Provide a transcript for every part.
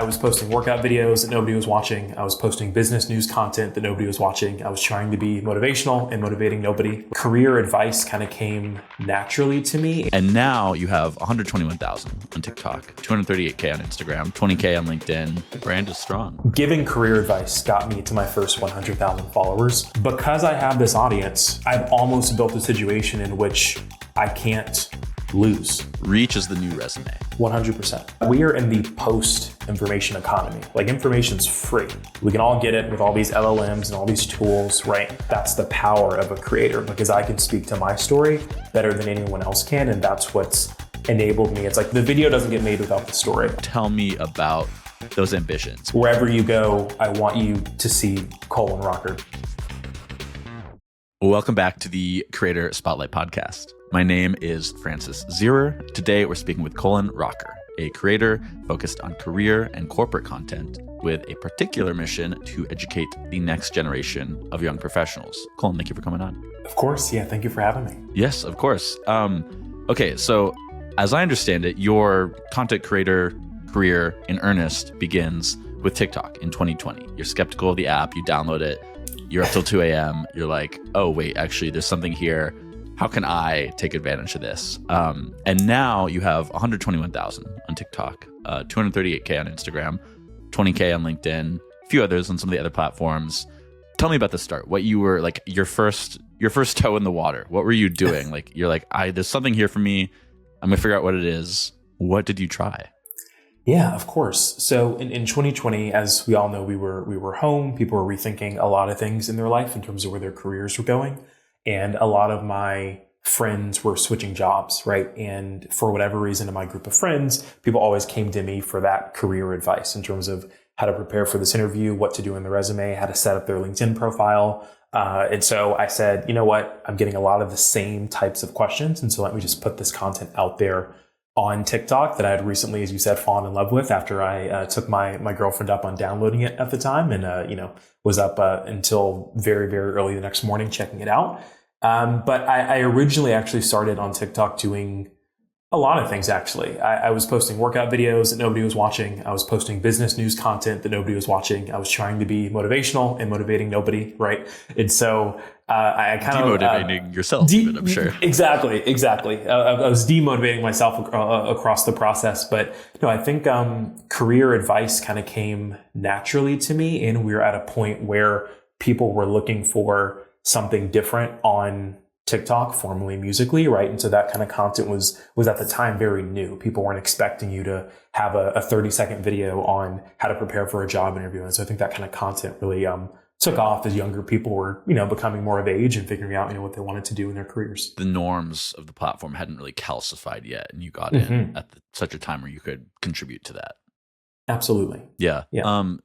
I was posting workout videos that nobody was watching. I was posting business news content that nobody was watching. I was trying to be motivational and motivating nobody. Career advice kind of came naturally to me. And now you have 121,000 on TikTok, 238K on Instagram, 20K on LinkedIn. The brand is strong. Giving career advice got me to my first 100,000 followers. Because I have this audience, I've almost built a situation in which I can't lose. Reach is the new resume. 100%. We are in the post-information economy. Like, information's free. We can all get it with all these LLMs and all these tools, right? That's the power of a creator, because I can speak to my story better than anyone else can, and that's what's enabled me. It's like the video doesn't get made without the story. Tell me about those ambitions. Wherever you go, I want you to see Colin Rocker. Welcome back to the Creator Spotlight Podcast. My name is Francis Zierer. Today, we're speaking with Colin Rocker, a creator focused on career and corporate content with a particular mission to educate the next generation of young professionals. Colin, thank you for coming on. Of course. Yeah. Thank you for having me. Yes, of course. Okay. So as I understand it, your content creator career in earnest begins with TikTok in 2020. You're skeptical of the app. You download it. You're up till 2 a.m. You're like, oh, wait, actually, there's something here. How can I take advantage of this? And now you have 121,000 on TikTok, 238K on Instagram, 20K on LinkedIn, a few others on some of the other platforms. Tell me about the start. What you were like, your first toe in the water. What were you doing? Like, you're like, there's something here for me. I'm gonna figure out what it is. What did you try? Yeah, of course. So in 2020, as we all know, we were home. People were rethinking a lot of things in their life in terms of where their careers were going. And a lot of my friends were switching jobs, right? And for whatever reason, in my group of friends, people always came to me for that career advice in terms of how to prepare for this interview, what to do in the resume, how to set up their LinkedIn profile. And so I said, you know what? I'm getting a lot of the same types of questions. And so let me just put this content out there on TikTok that I had recently, as you said, fallen in love with after I took my girlfriend up on downloading it at the time, and was up until very, very early the next morning checking it out. But I originally actually started on TikTok doing a lot of things, actually. I was posting workout videos that nobody was watching. I was posting business news content that nobody was watching. I was trying to be motivational and motivating nobody, right? And so I kind of demotivating yourself, even, I'm sure. Exactly. I was demotivating myself across the process, but I think career advice kind of came naturally to me, and we were at a point where people were looking for something different on TikTok, formerly Musical.ly, right? And so that kind of content was at the time very new. People weren't expecting you to have a 30-second video on how to prepare for a job interview. And so I think that kind of content really took off as younger people were, becoming more of age and figuring out, what they wanted to do in their careers. The norms of the platform hadn't really calcified yet, and you got in at such a time where you could contribute to that. Absolutely. Yeah.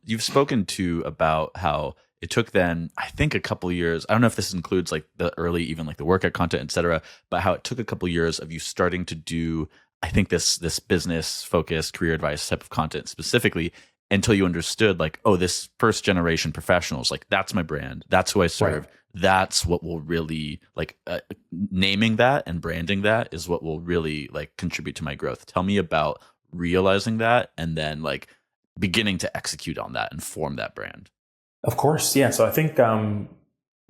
You've spoken about how it took then, I think, a couple of years. I don't know if this includes like the early, even like the workout content, et cetera, but how it took a couple of years of you starting to do, I think, this business focused career advice type of content specifically, until you understood like, oh, this first generation professionals, like that's my brand. That's who I serve. Right. That's what will really like naming that and branding that is what will really like contribute to my growth. Tell me about realizing that and then like beginning to execute on that and form that brand. Of course. Yeah. So I think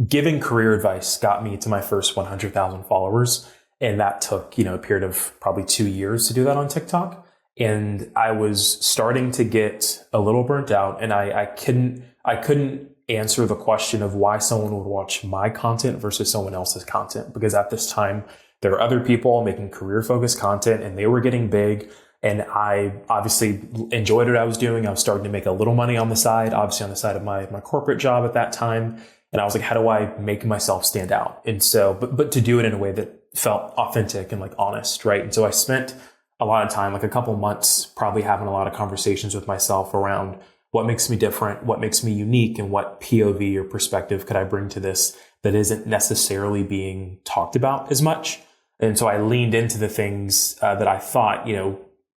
giving career advice got me to my first 100,000 followers. And that took, a period of probably 2 years to do that on TikTok. And I was starting to get a little burnt out, and I couldn't answer the question of why someone would watch my content versus someone else's content. Because at this time, there were other people making career focused content and they were getting big. And I obviously enjoyed what I was doing. I was starting to make a little money on the side, obviously on the side of my corporate job at that time. And I was like, how do I make myself stand out? And so, but to do it in a way that felt authentic and like honest, right? And so I spent a lot of time, like a couple months, probably having a lot of conversations with myself around what makes me different, what makes me unique, and what POV or perspective could I bring to this that isn't necessarily being talked about as much. And so I leaned into the things that I thought,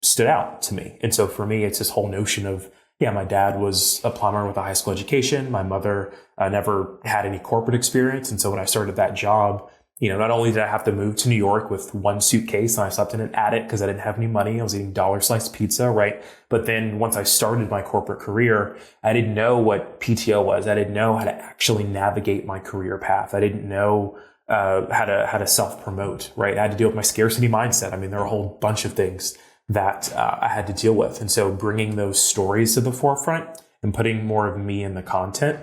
stood out to me. And so for me, it's this whole notion of, my dad was a plumber with a high school education. My mother never had any corporate experience. And so when I started that job, not only did I have to move to New York with one suitcase and I slept in an attic because I didn't have any money. I was eating dollar sliced pizza, right? But then once I started my corporate career, I didn't know what PTO was. I didn't know how to actually navigate my career path. I didn't know how to self promote, right? I had to deal with my scarcity mindset. I mean, there are a whole bunch of things that I had to deal with. And so bringing those stories to the forefront and putting more of me in the content,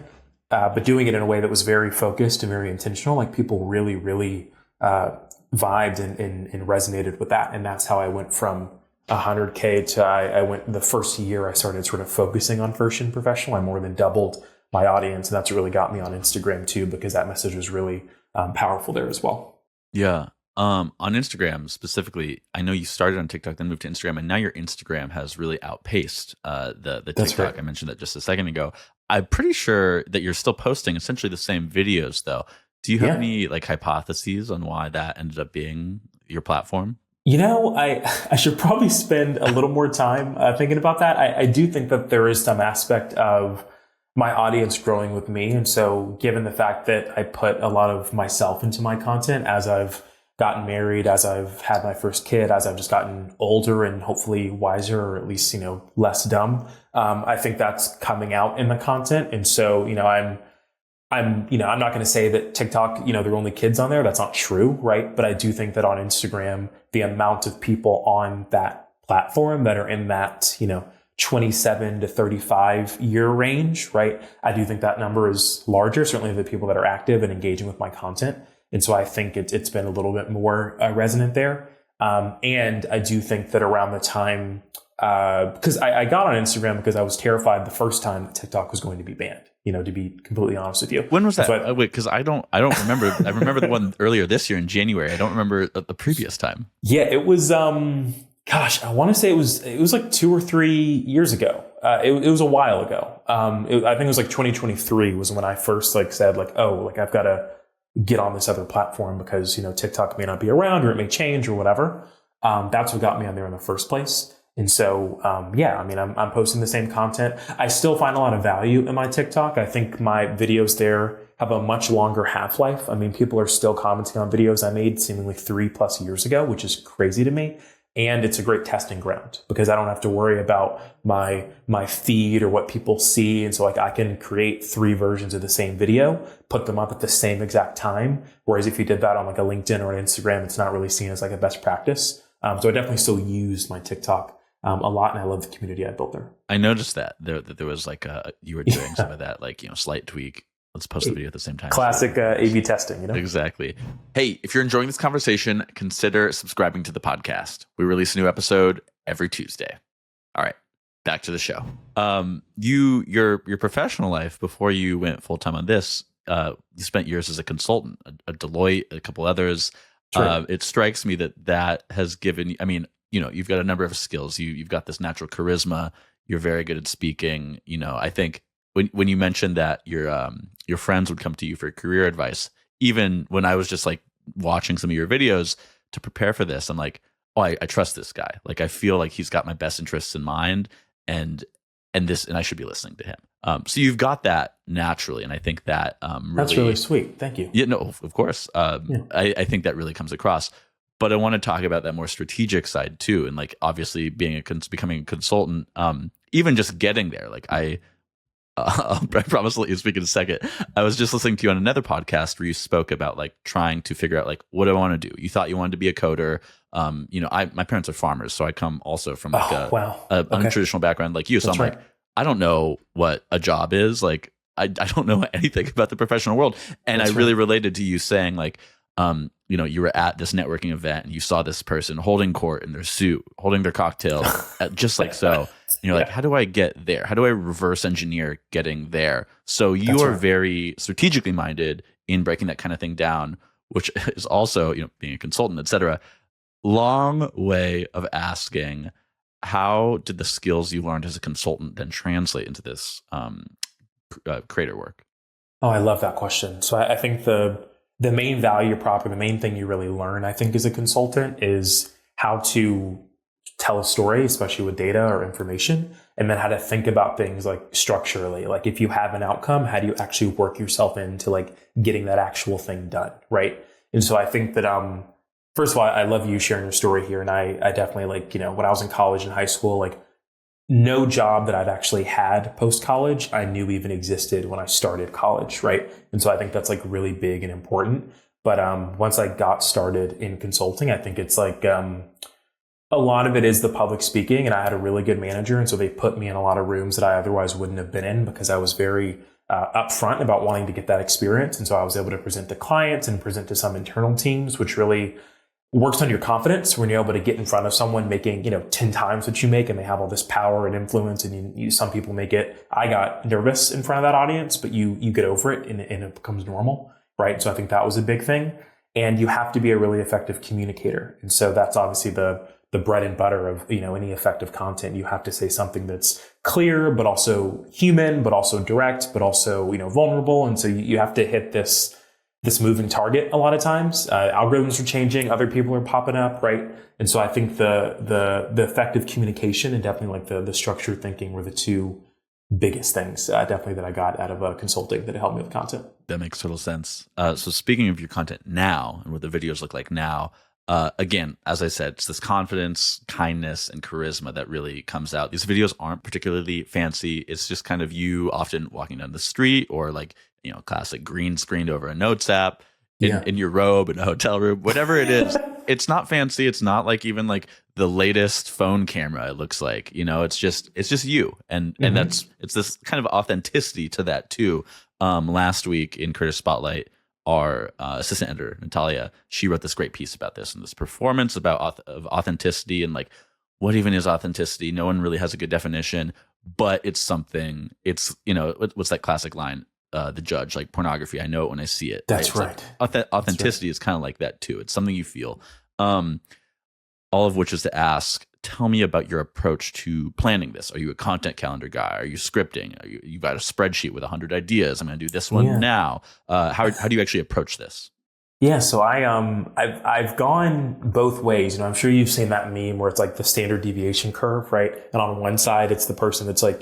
but doing it in a way that was very focused and very intentional. Like people really, really vibed and resonated with that. And that's how I went from 100K to I went the first year I started sort of focusing on first and professional. I more than doubled my audience. And that's what really got me on Instagram too, because that message was really powerful there as well. Yeah. On Instagram specifically, I know you started on TikTok, then moved to Instagram, and now your Instagram has really outpaced the TikTok. Right. I mentioned that just a second ago. I'm pretty sure that you're still posting essentially the same videos, though. Do you have any like hypotheses on why that ended up being your platform? I should probably spend a little more time thinking about that. I do think that there is some aspect of my audience growing with me. And so given the fact that I put a lot of myself into my content as I've gotten married, as I've had my first kid, as I've just gotten older and hopefully wiser, or at least, less dumb. I think that's coming out in the content. And so, I'm not going to say that TikTok, there are only kids on there. That's not true. Right. But I do think that on Instagram, the amount of people on that platform that are in that, 27 to 35 year range, right? I do think that number is larger, certainly the people that are active and engaging with my content. And so I think it's been a little bit more resonant there. And I do think that around the time, because I got on Instagram because I was terrified the first time that TikTok was going to be banned, to be completely honest with you. When was that? Wait, because I don't remember. I remember the one earlier this year in January. I don't remember the previous time. Yeah, it was, I want to say it was like 2 or 3 years ago. It was a while ago. I think it was like 2023 was when I first said I've got to get on this other platform because, TikTok may not be around or it may change or whatever. That's what got me on there in the first place. And so, I'm posting the same content. I still find a lot of value in my TikTok. I think my videos there have a much longer half-life. I mean, people are still commenting on videos I made seemingly 3+ years ago, which is crazy to me. And it's a great testing ground because I don't have to worry about my feed or what people see. And so I can create 3 versions of the same video, put them up at the same exact time. Whereas if you did that on a LinkedIn or an Instagram, it's not really seen as a best practice. So I definitely still use my TikTok a lot, and I love the community I built there. I noticed that there was you were doing some of that slight tweak. Let's post the video at the same time. Classic A/B testing, Exactly. Hey, if you're enjoying this conversation, consider subscribing to the podcast. We release a new episode every Tuesday. All right, back to the show. Your professional life before you went full time on this, you spent years as a consultant, a Deloitte, a couple others. Sure. It strikes me that has given. I mean, you've got a number of skills. You've got this natural charisma. You're very good at speaking. I think. When you mentioned that your friends would come to you for career advice, even when I was just watching some of your videos to prepare for this, I'm like, oh, I trust this guy. I feel like he's got my best interests in mind, and I should be listening to him. So you've got that naturally, and I think that that's really sweet. Thank you. Yeah, no, of course. I think that really comes across. But I want to talk about that more strategic side too, and obviously becoming a consultant, even just getting there. I promise to let you speak in a second. I was just listening to you on another podcast where you spoke about trying to figure out what do I want to do. You thought you wanted to be a coder. My parents are farmers, so I come also from a untraditional background like you. So I'm right. I don't know what a job is. I don't know anything about the professional world, and I really related to you saying you were at this networking event and you saw this person holding court in their suit, holding their cocktail, just so. And you're how do I get there? How do I reverse engineer getting there? So you are very strategically minded in breaking that kind of thing down, which is also, being a consultant, et cetera. Long way of asking, how did the skills you learned as a consultant then translate into this creator work? Oh, I love that question. So I think the main value prop, or the main thing you really learn, I think, as a consultant is how to tell a story, especially with data or information, and then how to think about things structurally. If you have an outcome, how do you actually work yourself into getting that actual thing done, right? And so I think that, first of all, I love you sharing your story here. And I definitely like, when I was in college and high school, like no job that I've actually had post college, I knew even existed when I started college. Right. And so I think that's like really big and important. But once I got started in consulting, I think it's like, a lot of it is the public speaking, and I had a really good manager. And so they put me in a lot of rooms that I otherwise wouldn't have been in because I was very upfront about wanting to get that experience. And so I was able to present to clients and present to some internal teams, which really works on your confidence when you're able to get in front of someone making, 10 times what you make, and they have all this power and influence. And some people make it. I got nervous in front of that audience, but you get over it and it becomes normal, right? So I think that was a big thing. And you have to be a really effective communicator. And so that's obviously the bread and butter of, any effective content. You have to say something that's clear, but also human, but also direct, but also, vulnerable. And so you have to hit this moving target a lot of times. Algorithms are changing, other people are popping up, right? And so I think the effective communication and definitely like the structured thinking were the two biggest things, definitely that I got out of consulting that helped me with content. That makes total sense. So speaking of your content now and what the videos look like now, again, as I said, it's this confidence, kindness, and charisma that really comes out. These videos aren't particularly fancy. It's just kind of you often walking down the street or like, classic green screened over a notes app in your robe in a hotel room, whatever it is. It's not fancy. It's not like even like the latest phone camera. It looks like, it's just you. And it's this kind of authenticity to that too. Last week in Creator Spotlight, our assistant editor, Natalia, she wrote this great piece about this and this performance about authenticity and like, what even is authenticity? No one really has a good definition, but it's something, what's that classic line? The judge, like pornography. I know it when I see it. That's right. Like, authenticity is kind of like that too. It's something you feel. All of which is to ask, tell me about your approach to planning this. Are you a content calendar guy? Are you scripting? You've got a spreadsheet with 100 ideas. I'm going to do this one now. How do you actually approach this? Yeah, so I've gone both ways. I'm sure you've seen that meme where it's like the standard deviation curve, right? And on one side, it's the person that's like,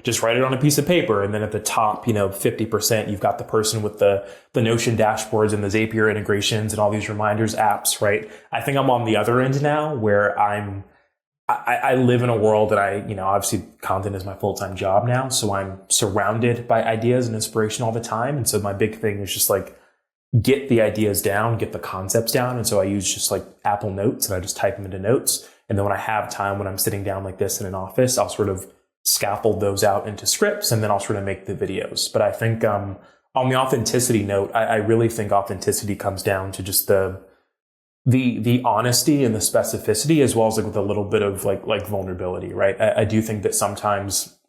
just write it on a piece of paper. And then at the top, 50%, you've got the person with the Notion dashboards and the Zapier integrations and all these reminders apps, right? I think I'm on the other end now where I live in a world that obviously content is my full-time job now. So I'm surrounded by ideas and inspiration all the time. And so my big thing is just like, get the ideas down, get the concepts down. And so I use just like Apple Notes and I just type them into notes. And then when I have time, when I'm sitting down like this in an office, I'll sort of scaffold those out into scripts and then I'll sort of make the videos. But I think on the authenticity note, I really think authenticity comes down to just the honesty and the specificity, as well as like with a little bit of like vulnerability, right? I do think that sometimes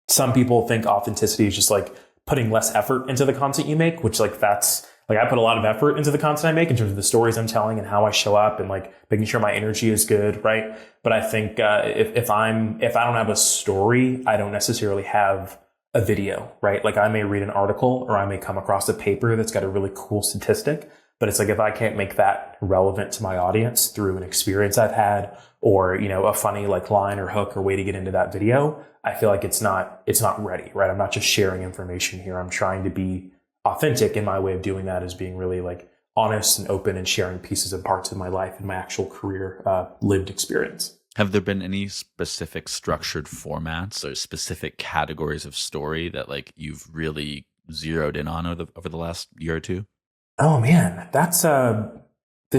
some people think authenticity is just like putting less effort into the content you make, which like that's like I put a lot of effort into the content I make in terms of the stories I'm telling and how I show up and like making sure my energy is good, right? But I think if I don't have a story, I don't necessarily have a video, right? Like I may read an article or I may come across a paper that's got a really cool statistic, but it's like if I can't make that relevant to my audience through an experience I've had or, a funny like line or hook or way to get into that video, I feel like it's not ready, right? I'm not just sharing information here. I'm trying to be authentic, and my way of doing that is being really like honest and open and sharing pieces of parts of my life and my actual career lived experience. Have there been any specific structured formats or specific categories of story that like you've really zeroed in on over the last year or two? Oh man, this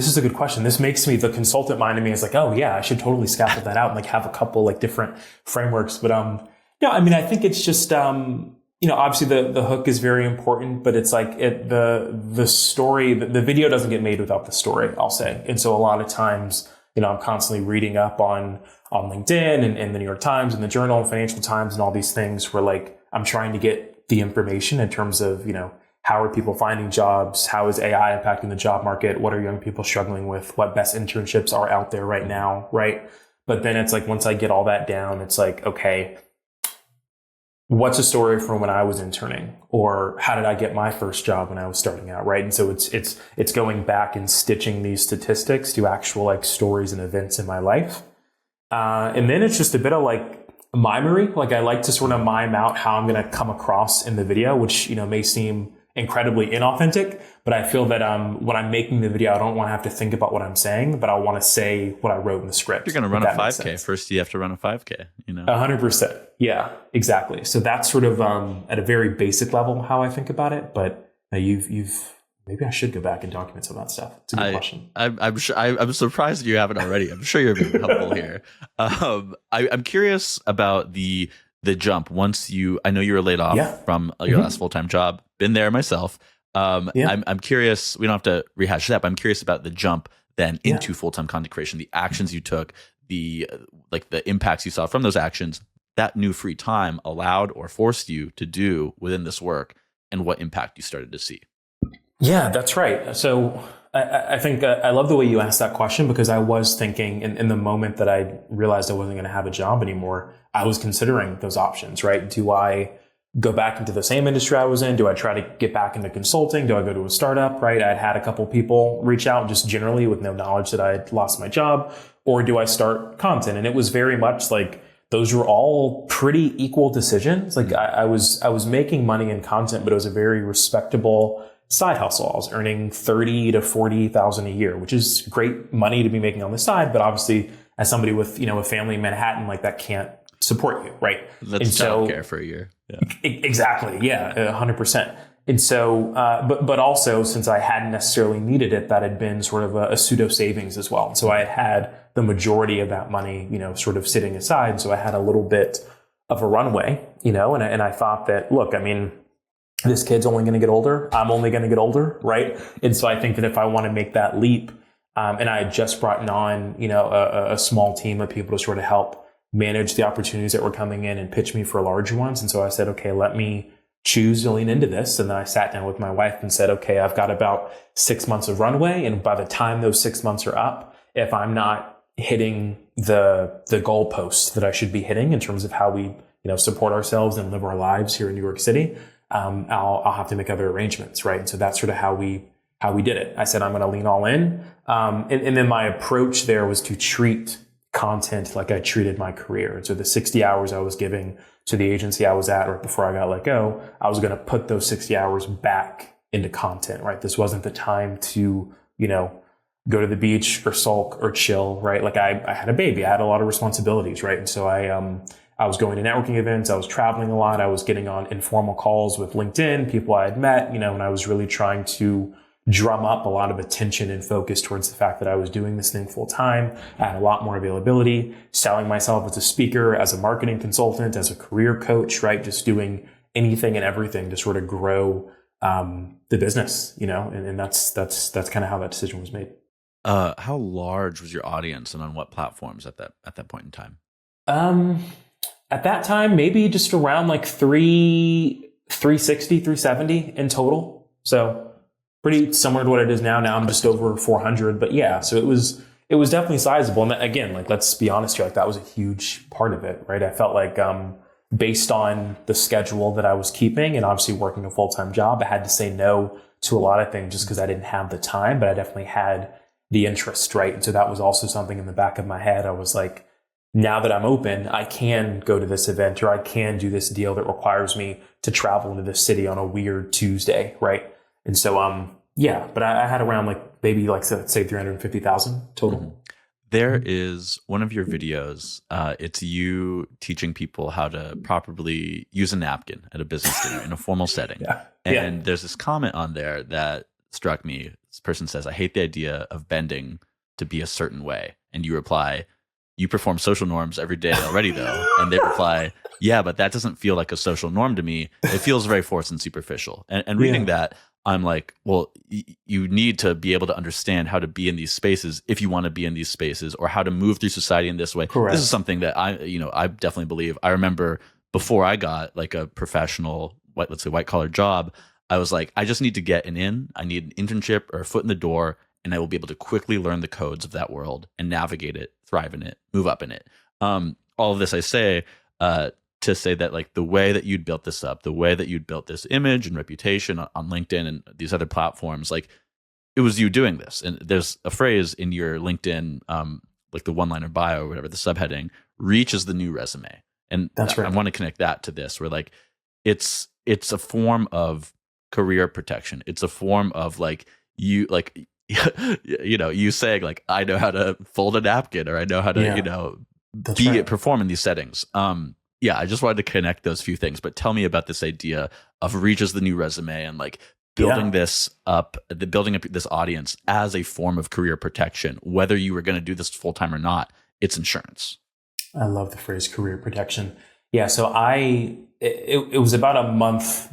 is a good question. This makes me, the consultant mind of me is like, oh yeah, I should totally scaffold that out and like have a couple like different frameworks. But I think it's just obviously the hook is very important, but it's like the story, the video doesn't get made without the story, I'll say. And so a lot of times, I'm constantly reading up on LinkedIn and the New York Times and the Journal and Financial Times and all these things where like I'm trying to get the information in terms of, how are people finding jobs? How is AI impacting the job market? What are young people struggling with? What best internships are out there right now, right? But then it's like once I get all that down, it's like, okay, what's a story from when I was interning, or how did I get my first job when I was starting out, right? And so it's going back and stitching these statistics to actual like stories and events in my life, and then it's just a bit of like mimery. Like I like to sort of mime out how I'm going to come across in the video, which may seem incredibly inauthentic, but I feel that when I'm making the video, I don't want to have to think about what I'm saying, but I want to say what I wrote in the script. You're going to run a 5K. First, you have to run a 5K, 100%. Yeah, exactly. So that's sort of at a very basic level how I think about it. But you've maybe I should go back and document some of that stuff. It's a good question. I'm surprised you haven't already. I'm sure you're being helpful here. I'm curious about the jump once I know you were laid off from your last full-time job. Been there myself. I'm curious. We don't have to rehash that, but I'm curious about the jump then into full-time content creation, the actions you took, the impacts you saw from those actions, that new free time allowed or forced you to do within this work, and what impact you started to see. Yeah, that's right. So I think I love the way you asked that question, because I was thinking in the moment that I realized I wasn't going to have a job anymore, I was considering those options, right? Do I go back into the same industry I was in? Do I try to get back into consulting? Do I go to a startup, right? I'd had a couple people reach out just generally with no knowledge that I'd lost my job. Or do I start content? And it was very much like those were all pretty equal decisions. Like I was making money in content, but it was a very respectable side hustle. I was earning 30 to 40,000 a year, which is great money to be making on the side. But obviously, as somebody with a family in Manhattan, like that can't support you, right? That's childcare for a year. Yeah. Exactly. Yeah, 100%. And so, but also since I hadn't necessarily needed it, that had been sort of a pseudo savings as well. So I had the majority of that money, sort of sitting aside. So I had a little bit of a runway, and I thought that, look, I mean, this kid's only going to get older. I'm only going to get older, right? And so I think that if I want to make that leap, and I had just brought on, a small team of people to sort of help manage the opportunities that were coming in and pitch me for larger ones. And so I said, okay, let me choose to lean into this. And then I sat down with my wife and said, okay, I've got about 6 months of runway. And by the time those 6 months are up, if I'm not hitting the goalposts that I should be hitting in terms of how we, support ourselves and live our lives here in New York City, I'll have to make other arrangements, right? And so that's sort of how we did it. I said, I'm going to lean all in. And then my approach there was to treat content like I treated my career. And so the 60 hours I was giving to the agency I was at right before I got let go, I was going to put those 60 hours back into content, right? This wasn't the time to, go to the beach or sulk or chill, right? Like I had a baby, I had a lot of responsibilities, right? And so I was going to networking events, I was traveling a lot, I was getting on informal calls with LinkedIn, people I had met, and I was really trying to drum up a lot of attention and focus towards the fact that I was doing this thing full time. I had a lot more availability, selling myself as a speaker, as a marketing consultant, as a career coach, right? Just doing anything and everything to sort of grow the business, and that's kind of how that decision was made. How large was your audience, and on what platforms at that point in time? At that time, maybe just around like 360, 370 in total. So pretty similar to what it is now. Now I'm just over 400, but yeah, so it was definitely sizable. And again, like, let's be honest here, like that was a huge part of it, right? I felt like, based on the schedule that I was keeping and obviously working a full-time job, I had to say no to a lot of things just because I didn't have the time, but I definitely had the interest, right? And so that was also something in the back of my head. I was like, now that I'm open, I can go to this event or I can do this deal that requires me to travel into this city on a weird Tuesday, right? And so, yeah, but I had around like maybe like say 350,000 total. Mm-hmm. There is one of your videos. It's you teaching people how to properly use a napkin at a business dinner in a formal setting. And there's this comment on there that struck me. This person says, I hate the idea of bending to be a certain way. And you reply, you perform social norms every day already, though. And they reply, yeah, but that doesn't feel like a social norm to me. It feels very forced and superficial. And reading that, I'm like, well, you need to be able to understand how to be in these spaces if you want to be in these spaces, or how to move through society in this way. Correct. This is something that I definitely believe. I remember before I got like a professional, let's say white collar job, I was like, I just need to get an in. I need an internship or a foot in the door, and I will be able to quickly learn the codes of that world and navigate it, thrive in it, move up in it. All of this I say to say that, like, the way that you'd built this up, the way that you'd built this image and reputation on LinkedIn and these other platforms, like, it was you doing this. And there's a phrase in your LinkedIn, like the one-liner bio or whatever, the subheading, reach is the new resume. And that's right. I want to connect that to this, where like it's a form of career protection. It's a form of like you like you saying like I know how to fold a napkin or I know how to That's right. perform in these settings. Yeah, I just wanted to connect those few things. But tell me about this idea of reach as the new resume and like building this up, building up this audience as a form of career protection, whether you were going to do this full time or not. It's insurance. I love the phrase career protection. Yeah. So it was about a month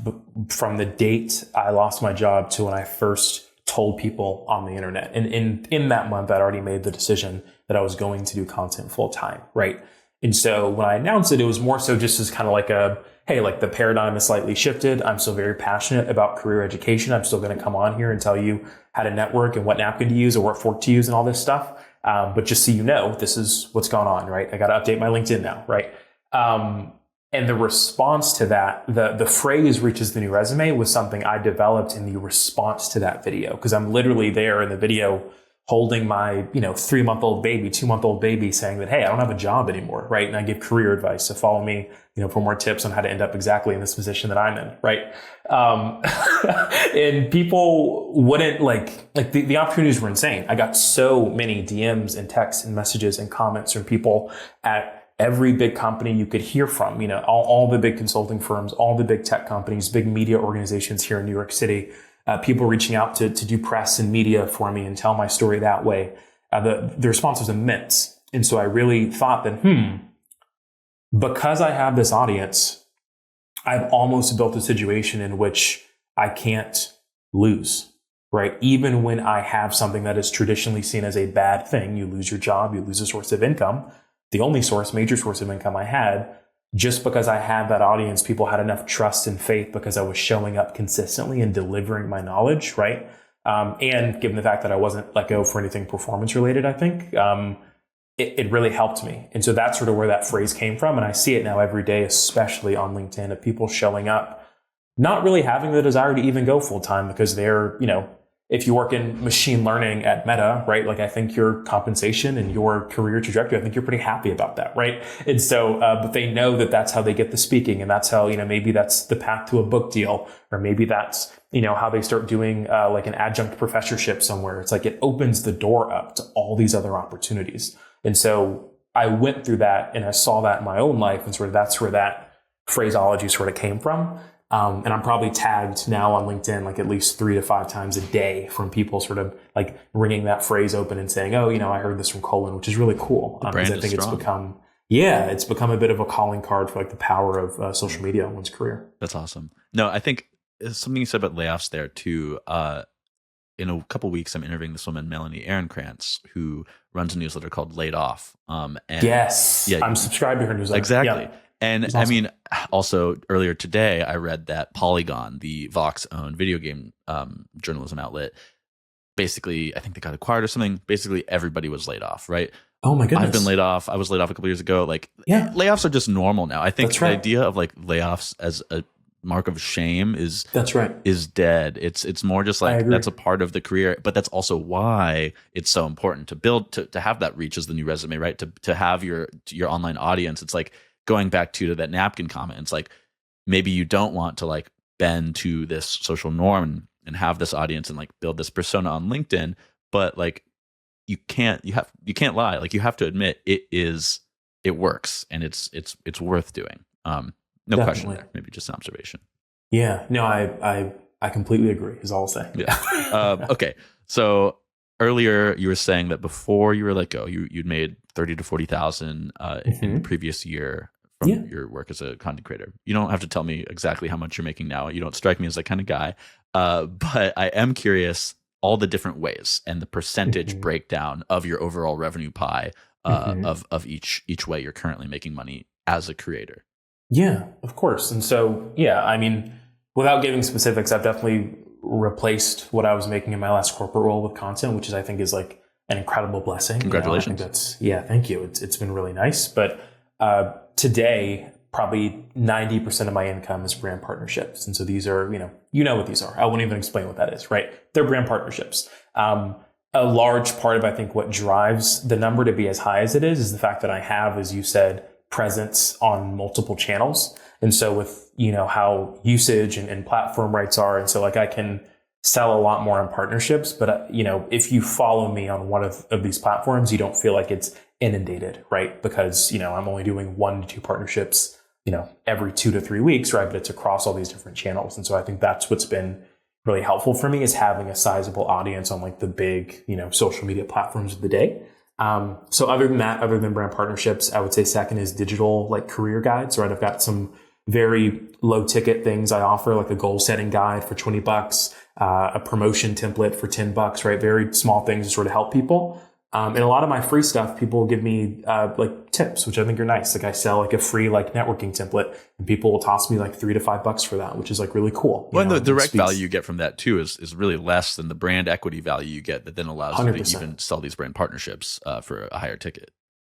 from the date I lost my job to when I first told people on the internet. And in that month, I'd already made the decision that I was going to do content full time. Right. And so when I announced it, it was more so just as kind of like hey, like the paradigm has slightly shifted. I'm still very passionate about career education. I'm still going to come on here and tell you how to network and what napkin to use or what fork to use and all this stuff. But just so you know, this is what's going on, right? I got to update my LinkedIn now, right? And the response to that, the phrase reaches the new resume was something I developed in the response to that video. Because I'm literally there in the video holding my, 3-month-old baby, 2-month-old baby saying that, hey, I don't have a job anymore, right? And I give career advice. So follow me, for more tips on how to end up exactly in this position that I'm in, right? And people wouldn't the opportunities were insane. I got so many DMs and texts and messages and comments from people at every big company you could hear from, all the big consulting firms, all the big tech companies, big media organizations here in New York City. People reaching out to do press and media for me and tell my story that way. The response was immense. And so I really thought that, because I have this audience, I've almost built a situation in which I can't lose, right? Even when I have something that is traditionally seen as a bad thing, you lose your job, you lose a source of income. The only major source of income I had, just because I had that audience, people had enough trust and faith because I was showing up consistently and delivering my knowledge, right? And given the fact that I wasn't let go for anything performance related, I think it really helped me. And so that's sort of where that phrase came from. And I see it now every day, especially on LinkedIn, of people showing up, not really having the desire to even go full time because they're, if you work in machine learning at Meta, right? Like I think your compensation and your career trajectory, I think you're pretty happy about that, right? And so, but they know that that's how they get the speaking and that's how, maybe that's the path to a book deal, or maybe that's, how they start doing like an adjunct professorship somewhere. It's like it opens the door up to all these other opportunities. And so I went through that and I saw that in my own life and sort of that's where that phraseology sort of came from. And I'm probably tagged now on LinkedIn like at least 3 to 5 times a day from people sort of like ringing that phrase open and saying, oh, I heard this from Colin, which is really cool. Because I think it's become a bit of a calling card for like the power of social media in one's career. That's awesome. No, I think something you said about layoffs there too. In a couple weeks, I'm interviewing this woman, Melanie Ehrenkrantz, who runs a newsletter called Laid Off. Yes, I'm subscribed to her newsletter. Exactly. Yeah. And awesome. I mean, also earlier today, I read that Polygon, the Vox-owned video game journalism outlet, basically, I think they got acquired or something. Basically, everybody was laid off, right? Oh my goodness. I've been laid off. I was laid off a couple years ago. Layoffs are just normal now. I think the idea of like layoffs as a mark of shame is dead. It's more just like that's a part of the career, but that's also why it's so important to build to have that reach as the new resume, right? To have your online audience. It's like going back to that napkin comment. It's like maybe you don't want to like bend to this social norm and have this audience and like build this persona on LinkedIn, but like you can't lie. Like you have to admit it works and it's worth doing. No Definitely. Question there. Maybe just an observation. Yeah. No, I completely agree is all I'll say. Yeah. Okay. So earlier you were saying that before you were let go, you'd made 30 to 40,000 in the previous year from your work as a content creator. You don't have to tell me exactly how much you're making now. You don't strike me as that kind of guy. But I am curious all the different ways and the percentage breakdown of your overall revenue pie of each way you're currently making money as a creator. Yeah, of course. And so, I mean, without giving specifics, I've definitely replaced what I was making in my last corporate role with content, which I think is like an incredible blessing. Congratulations. I think thank you. It's been really nice. But today, probably 90% of my income is brand partnerships. And so these are, you know what these are. I won't even explain what that is, right? They're brand partnerships. A large part of, I think, what drives the number to be as high as it is the fact that I have, as you said, presence on multiple channels. And so with, how usage and platform rights are. And so like I can sell a lot more on partnerships, but if you follow me on one of these platforms, you don't feel like it's inundated, right? Because, I'm only doing 1 to 2 partnerships, every 2 to 3 weeks, right? But it's across all these different channels. And so I think that's what's been really helpful for me, is having a sizable audience on like the big, social media platforms of the day. So other than that, other than brand partnerships, I would say second is digital like career guides, right? I've got some very low ticket things I offer, like a goal setting guide for $20, a promotion template for $10, right? Very small things to sort of help people. And a lot of my free stuff, people give me like tips, which I think are nice. Like I sell like a free like networking template, and people will toss me like $3 to $5 for that, which is like really cool. Well, and the direct value you get from that too is really less than the brand equity value you get that then allows 100%. You to even sell these brand partnerships for a higher ticket.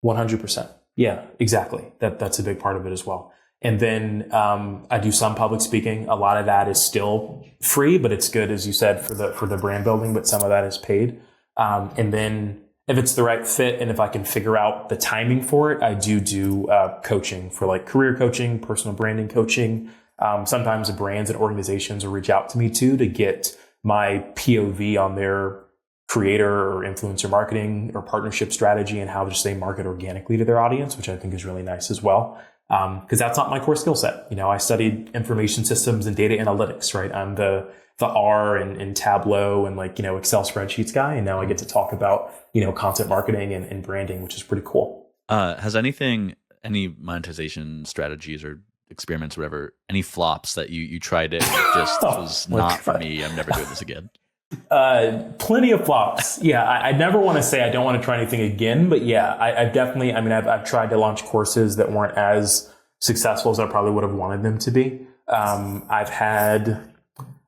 100%. Yeah, exactly. That's a big part of it as well. And then I do some public speaking. A lot of that is still free, but it's good, as you said, for the brand building. But some of that is paid. And then if it's the right fit and if I can figure out the timing for it, I do coaching for like career coaching, personal branding coaching. Sometimes the brands and organizations will reach out to me too to get my POV on their creator or influencer marketing or partnership strategy and how just they market organically to their audience, which I think is really nice as well. Because that's not my core skill set. I studied information systems and data analytics, right? I'm the R and Tableau and like, Excel spreadsheets guy. And now I get to talk about, content marketing and branding, which is pretty cool. Has any monetization strategies or experiments, or whatever, any flops that you tried it just was not for me? I'm never doing this again. Plenty of flops. Yeah. I never want to say I don't want to try anything again, but yeah, I've definitely, I've tried to launch courses that weren't as successful as I probably would have wanted them to be. I've had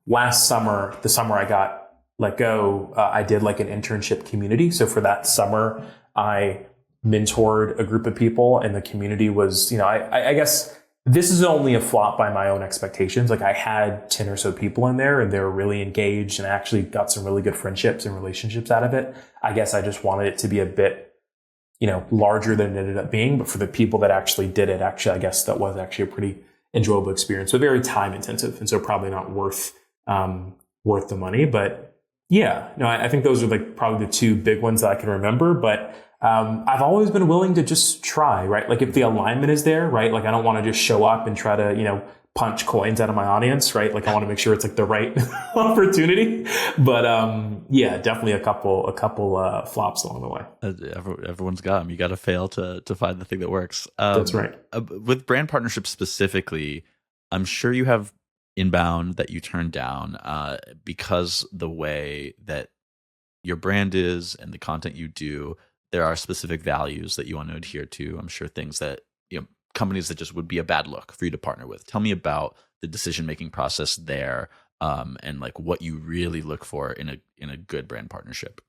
last summer, the summer I got let go, I did like an internship community. So for that summer, I mentored a group of people, and the community was, I guess this is only a flop by my own expectations. Like I had 10 or so people in there, and they were really engaged, and I actually got some really good friendships and relationships out of it. I guess I just wanted it to be a bit, larger than it ended up being. But for the people that actually did it, I guess that was actually a pretty enjoyable experience, but very time intensive. And so probably not worth the money. But yeah, no, I think those are like probably the 2 big ones that I can remember. But I've always been willing to just try, right? Like if the alignment is there, right? Like I don't want to just show up and try to, punch coins out of my audience, right? Like I want to make sure it's like the right opportunity. But yeah, definitely a couple flops along the way. Everyone's got them. You got to fail to find the thing that works. That's right. With brand partnerships specifically, I'm sure you have inbound that you turn down because the way that your brand is and the content you do, there are specific values that you want to adhere to. I'm sure things that, companies that just would be a bad look for you to partner with. Tell me about the decision-making process there, and like what you really look for in a good brand partnership.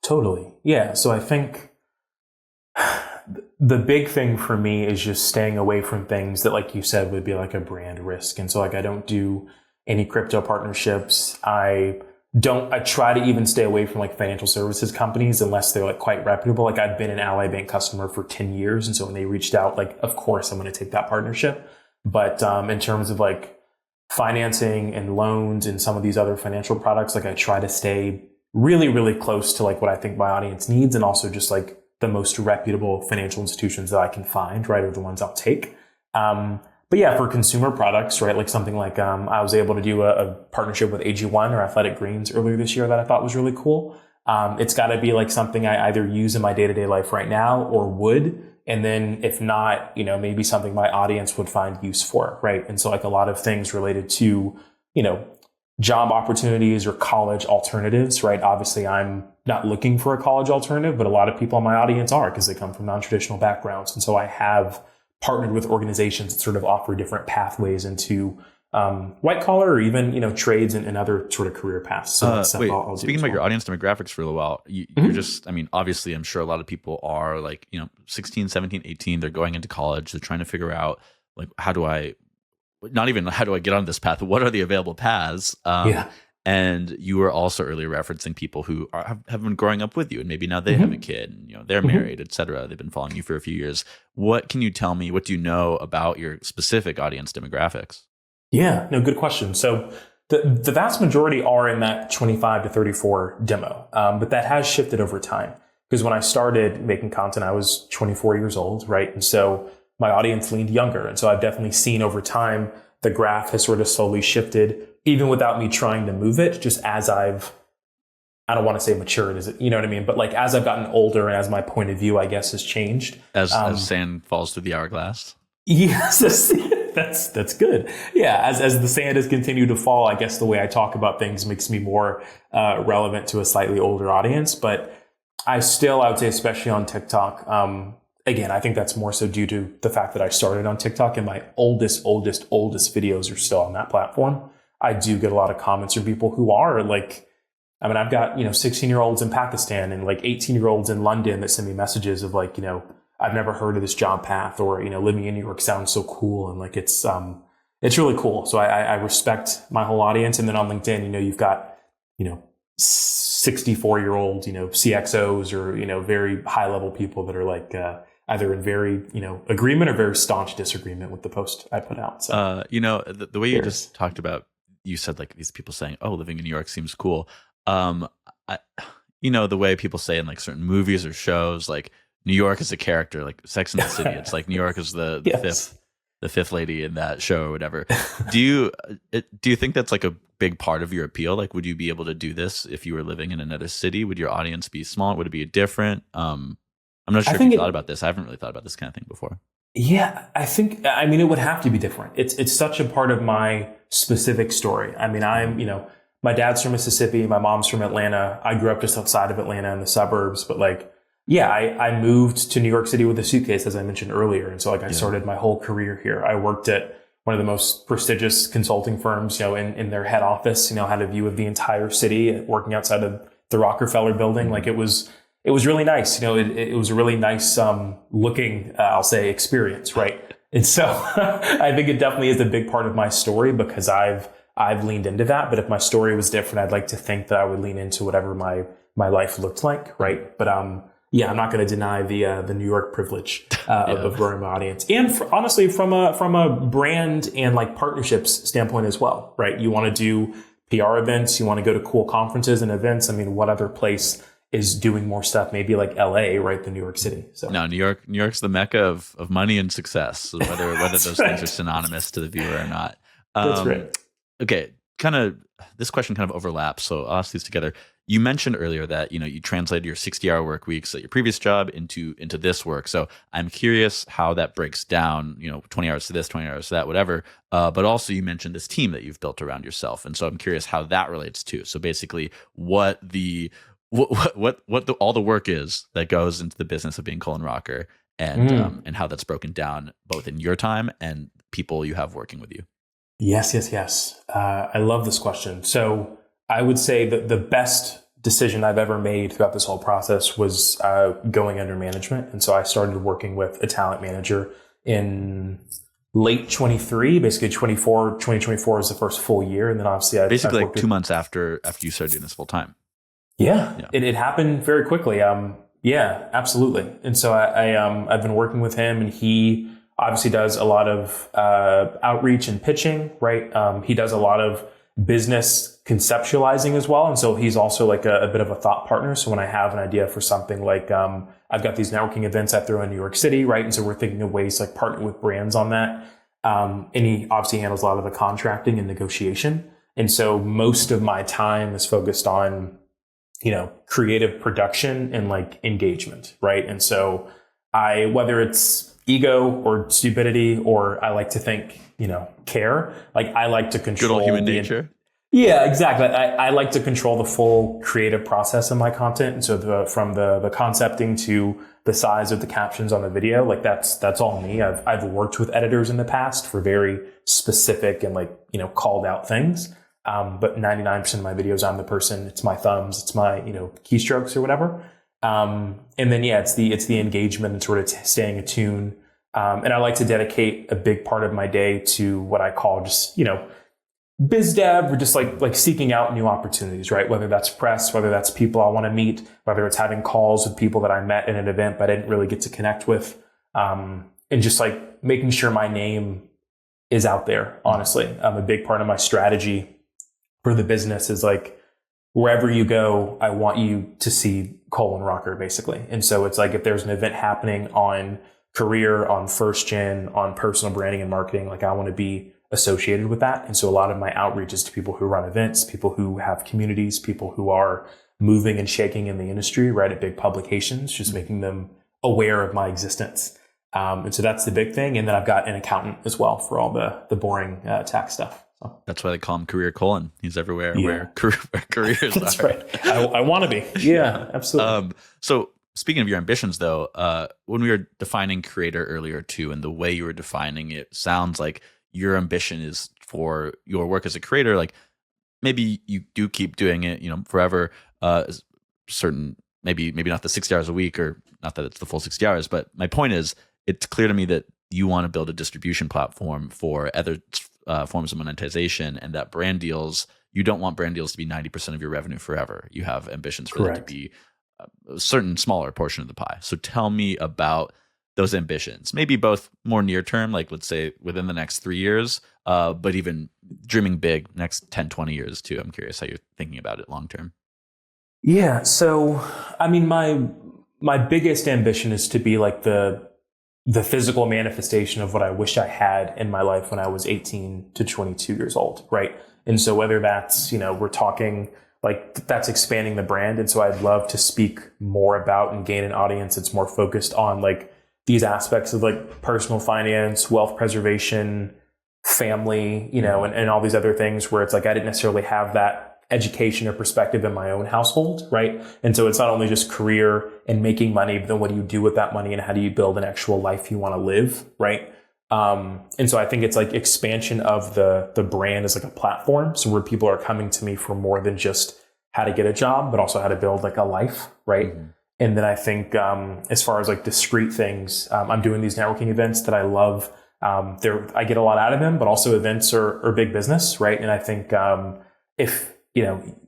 Totally. Yeah. So I think the big thing for me is just staying away from things that, like you said, would be like a brand risk. And so like I don't do any crypto partnerships. I try to even stay away from like financial services companies unless they're like quite reputable. Like I've been an Ally Bank customer for 10 years. And so when they reached out, like, of course I'm going to take that partnership. But in terms of like financing and loans and some of these other financial products, like I try to stay really, really close to like what I think my audience needs. And also just like the most reputable financial institutions that I can find, right, are the ones I'll take. But yeah, for consumer products, right, like something like I was able to do a partnership with AG1 or Athletic Greens earlier this year that I thought was really cool. It's got to be like something I either use in my day-to-day life right now or would. And then if not, maybe something my audience would find use for, right? And so like a lot of things related to, job opportunities or college alternatives, right? Obviously, I'm not looking for a college alternative, but a lot of people in my audience are because they come from non-traditional backgrounds. And so I have partnered with organizations that sort of offer different pathways into white collar or even, trades and other sort of career paths. So that's stuff I'll speaking about your audience demographics for a little while, you're just, obviously I'm sure a lot of people are like, 16, 17, 18, they're going into college. They're trying to figure out like, not even how do I get on this path? What are the available paths? Yeah. And you were also earlier referencing people who have been growing up with you, and maybe now they have a kid, and they're married, etc. They've been following you for a few years. What can you tell me? What do you know about your specific audience demographics? Yeah, no, good question. So the vast majority are in that 25 to 34 demo, but that has shifted over time. Because when I started making content, I was 24 years old, right? And so my audience leaned younger. And so I've definitely seen over time, the graph has sort of slowly shifted, even without me trying to move it, just as I don't want to say matured, is it, you know what I mean? But like as I've gotten older and as my point of view, I guess, has changed. As sand falls through the hourglass? Yes, that's good. Yeah, as the sand has continued to fall, I guess the way I talk about things makes me more relevant to a slightly older audience. But I would say, especially on TikTok, again, I think that's more so due to the fact that I started on TikTok and my oldest videos are still on that platform. I do get a lot of comments from people who are like, I mean, I've got, 16-year-olds in Pakistan and like 18-year-olds in London that send me messages of like, I've never heard of this job path, or, living in New York sounds so cool. And like, it's really cool. So I respect my whole audience. And then on LinkedIn, you've got, 64-year-old, CXOs or, very high level people that are like, either in very, agreement or very staunch disagreement with the post I put out. So, the way you just talked about, you said like these people saying, "Oh, living in New York seems cool." The way people say in like certain movies or shows, like New York is a character, like Sex and the City. It's like New York is the yes. fifth lady in that show or whatever. Do you think that's like a big part of your appeal? Like, would you be able to do this if you were living in another city? Would your audience be small? Would it be different? I'm not sure if you thought about this. I haven't really thought about this kind of thing before. Yeah, I mean, it would have to be different. It's such a part of my specific story. I mean, my dad's from Mississippi. My mom's from Atlanta. I grew up just outside of Atlanta in the suburbs, but like, yeah, I moved to New York City with a suitcase, as I mentioned earlier. And so like I started my whole career here. I worked at one of the most prestigious consulting firms, in their head office, had a view of the entire city, working outside of the Rockefeller building. Like it was really nice. It was a really nice, looking, I'll say, experience. Right. And so I think it definitely is a big part of my story because I've leaned into that. But if my story was different, I'd like to think that I would lean into whatever my life looked like. Right. But, yeah, I'm not going to deny the New York privilege of growing my audience, and honestly, from a brand and like partnerships standpoint as well, right? You want to do PR events, you want to go to cool conferences and events. I mean, what other place is doing more stuff? Maybe like LA, right? Than New York City. So no, New York's the mecca of money and success. So whether those things are synonymous to the viewer or not. That's right. Okay, this question kind of overlaps, so I'll ask these together. You mentioned earlier that you translated your 60-hour work weeks at your previous job into this work. So I'm curious how that breaks down. 20 hours to this, 20 hours to that, whatever. But also you mentioned this team that you've built around yourself, and so I'm curious how that relates too. So basically, what all the work is that goes into the business of being Colin Rocker, and how that's broken down both in your time and people you have working with you. Yes. I love this question. So I would say that the best decision I've ever made throughout this whole process was going under management. And so I started working with a talent manager in late 23, basically 2024 is the first full year. And then obviously I've like 2 months after you started doing this full time. Yeah. It happened very quickly. Yeah, absolutely. And so I've been working with him, and he obviously does a lot of outreach and pitching, right? He does a lot of business conceptualizing as well. And so he's also like a bit of a thought partner. So when I have an idea for something like, I've got these networking events I throw in New York City, right? And so we're thinking of ways to like partner with brands on that. And he obviously handles a lot of the contracting and negotiation. And so most of my time is focused on, creative production and like engagement, right? And so whether it's ego or stupidity, or I like to think, care, like I like to control good old human nature. Yeah, exactly. I like to control the full creative process of my content. And so from the concepting to the size of the captions on the video, like that's all me. I've worked with editors in the past for very specific and like, called out things. But 99% of my videos, I'm the person, it's my thumbs, it's my, keystrokes or whatever. And then, it's the engagement and sort of staying attuned. And I like to dedicate a big part of my day to what I call just, biz dev or just like seeking out new opportunities, right? Whether that's press, whether that's people I want to meet, whether it's having calls with people that I met in an event but I didn't really get to connect with, and just like making sure my name is out there. Honestly, a big part of my strategy for the business is like, wherever you go, I want you to see Colin Rocker, basically. And so it's like, if there's an event happening on career, on first gen, on personal branding and marketing, like I want to be associated with that. And so a lot of my outreach is to people who run events, people who have communities, people who are moving and shaking in the industry, right, at big publications, just making them aware of my existence. And so that's the big thing. And then I've got an accountant as well for all the boring tax stuff. So. That's why they call him Career Colin. He's everywhere where careers That's are. right. I want to be. Yeah, absolutely. So speaking of your ambitions, though, when we were defining creator earlier too, and the way you were defining it sounds like your ambition is for your work as a creator. Like maybe you do keep doing it, forever. Certain, maybe not the 60 hours a week, or not that it's the full 60 hours. But my point is, it's clear to me that you want to build a distribution platform for other forms of monetization, and that brand deals, you don't want brand deals to be 90% of your revenue forever. You have ambitions for that to be a certain smaller portion of the pie. So tell me about those ambitions, maybe both more near term, like let's say within the next 3 years, but even dreaming big next 10, 20 years too. I'm curious how you're thinking about it long term. Yeah. So, I mean, my biggest ambition is to be like the physical manifestation of what I wish I had in my life when I was 18 to 22 years old. Right. And so whether that's, we're talking like that's expanding the brand. And so I'd love to speak more about and gain an audience that's more focused on like these aspects of like personal finance, wealth preservation, family, and all these other things where it's like I didn't necessarily have that education or perspective in my own household, right? And so it's not only just career and making money, but then what do you do with that money and how do you build an actual life you want to live, right? And so I think it's like expansion of the brand as like a platform. So where people are coming to me for more than just how to get a job, but also how to build like a life, right? Mm-hmm. And then I think as far as like discrete things, I'm doing these networking events that I love. I get a lot out of them, but also events are big business, right? And I think if